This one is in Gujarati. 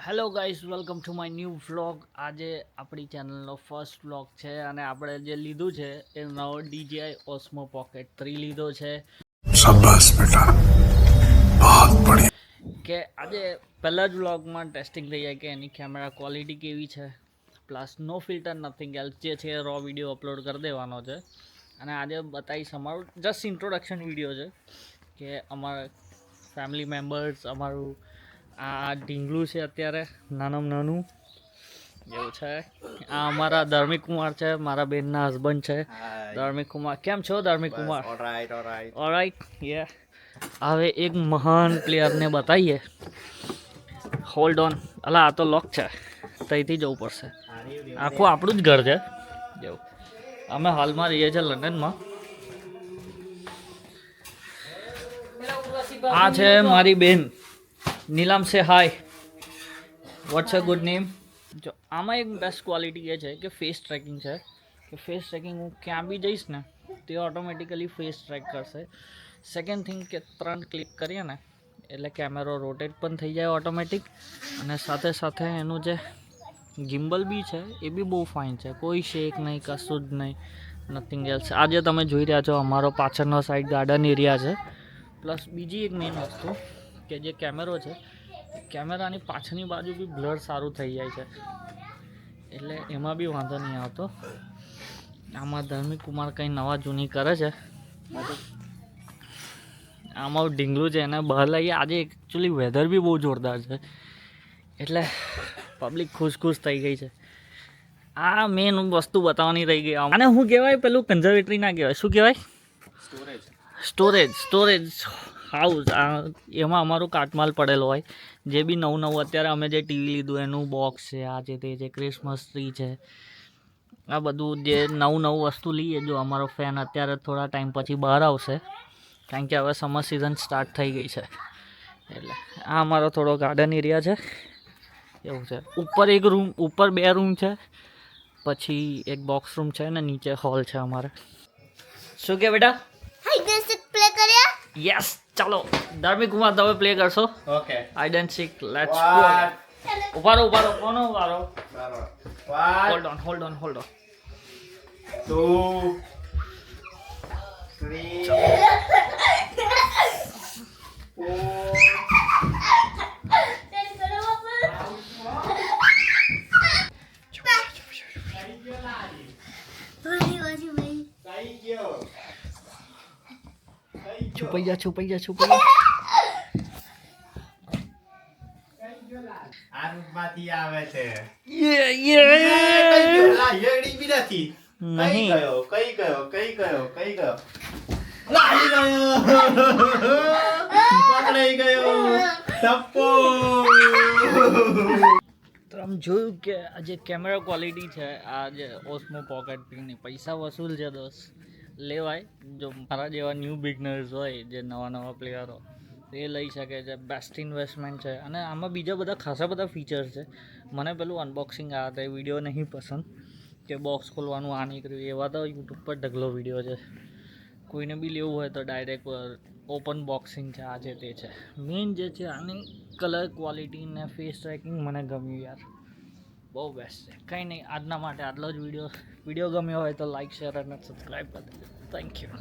Hello guys, welcome to my new vlog. આજે આપણી ચેનલનો ફર્સ્ટ વ્લોગ છે અને આપણે જે લીધું છે એ નવો DJI Osmo Pocket 3 લીધો છે. શાબાશ બેટા, બહુત બઢિયા. કે આજે પહેલા જ વ્લોગમાં ટેસ્ટિંગ થઈ જાય કે એની કેમેરા ક્વોલિટી કેવી છે, પ્લસ નો ફિલ્ટર નથિંગ એલ્સ, જે છે રો વિડીયો અપલોડ કરી દેવાનો છે. અને આજે બતાવીશ, અમારું જસ્ટ ઇન્ટ્રોડક્શન વિડીયો છે કે અમારા ફેમિલી મેમ્બર્સ, અમારું આ ઢીંગલું છે અત્યારે નાનામાં નાનું એવું છે. આ અમારા ધર્મિક કુમાર છે, મારા બેનના હસબન્ડ છે. ધર્મિક કુમાર, કેમ છો ધર્મિક કુમાર? ઓલરાઈટ. યે હવે એક મહાન પ્લેયરને બતાવીએ. Hold on. અલા આ તો લોક છે, ત્યાંથી જવું પડશે. આખું આપણું જ ઘર છે જેવું. અમે હાલમાં રહીએ છીએ લંડનમાં. આ છે મારી બેન નીલમ. સે હાય, વોટ્સ અ ગુડ નેમ? જો આમાં એક બેસ્ટ ક્વોલિટી એ છે કે ફેસ ટ્રેકિંગ છે. કે ફેસ ટ્રેકિંગ હું ક્યાં બી જઈશ ને તે ઓટોમેટિકલી ફેસ ટ્રેક કરશે. સેકન્ડ થિંગ કે 3 ક્લિક કરીએ ને એટલે કેમેરો રોટેટ પણ થઈ જાય ઓટોમેટિક. અને સાથે સાથે એનું જે ગિમ્બલ બી છે એ બી બહુ ફાઇન છે, કોઈ શેક નહીં, કશું જ નહીં, નથિંગ એલ્સ. આજે તમે જોઈ રહ્યા છો અમારો પાછળનો સાઈડ ગાર્ડન એરિયા છે. પ્લસ બીજી એક મેઇન વસ્તુ કે જે કેમેરો છે, કેમેરાની પાછળની બાજુ બી બ્લર સારું થઈ જાય છે, એટલે એમાં બી વાંધો નહીં આવતો. આમાં ધર્મિક કુમાર કંઈ નવા જૂની કરે છે. આમાં ઢીંગલું છે એને બહાર લાવીએ. આજે એકચ્યુઅલી વેધર બી બહુ જોરદાર છે એટલે પબ્લિક ખુશ થઈ ગઈ છે. આ મેઇન વસ્તુ બતાવવાની રહી ગઈ. અને શું કહેવાય, પેલું કન્ઝર્વેટરી ના કહેવાય, શું કહેવાય? Storage house. એમાં અમારું કાટમાલ પડેલો હોય, જે બી નવું અત્યારે અમે જે ટીવી લીધું એનું બોક્સ છે, આ છે તે છે, ક્રિસમસ ટ્રી છે, આ બધું જે નવું વસ્તુ લઈએ. જો અમારો ફેન અત્યારે થોડા ટાઈમ પછી બહાર આવશે, કારણ કે હવે સમર સિઝન સ્ટાર્ટ થઈ ગઈ છે. એટલે આ અમારો થોડો ગાર્ડન એરિયા છે એવું છે. ઉપર 2 રૂમ છે, પછી એક બોક્સ રૂમ છે ને નીચે હોલ છે અમારે. શું કે બેટા? પ્લે કર્યા? યસ. ચાલો ધાર્મિક કુમાર, તમે પ્લે કરશો? Okay. Hide and seek, let's go. ઉભારો કોનો ઉભારો? Hold on. 2 3 છુપાઈ જા. આ રૂમમાંથી આવે છે. યે બી નથી. નહીં કઈ ગયો લાગી ગયો. પકડાઈ ગયો. ટપ્પો. તો આમ જોયું કે આ જે કેમેરા ક્વોલિટી છે, આ જે ઓસ્મો પોકેટ 3 ની પૈસા વસૂલ છે દોસ્ત, લેવાય. જો મારા જેવા ન્યૂ બિગનર્સ હોય, જે નવા પ્લેયરો, એ લઈ શકે છે. બેસ્ટ ઇન્વેસ્ટમેન્ટ છે. અને આમાં બીજા બધા ખાસા બધા ફીચર્સ છે. મને પેલું અનબોક્સિંગ આ તે વિડીયો નહીં પસંદ, કે બોક્સ ખોલવાનું આ નીકળ્યું, એવા તો યુટ્યુબ પર ઢગલો વિડીયો છે. કોઈને બી લેવું હોય તો ડાયરેક્ટ ઓપન બોક્સિંગ છે, આ છે તે છે. મેઇન જે છે આની કલર ક્વોલિટી ને ફેસ ટ્રેકિંગ મને ગમ્યું યાર, બહુ બેસ્ટ છે. કંઈ નહીં, આજના માટે આટલો જ વિડીયો ગમ્યો હોય તો લાઇક, શેર અને સબસ્ક્રાઈબ કરી દેજો. Thank you.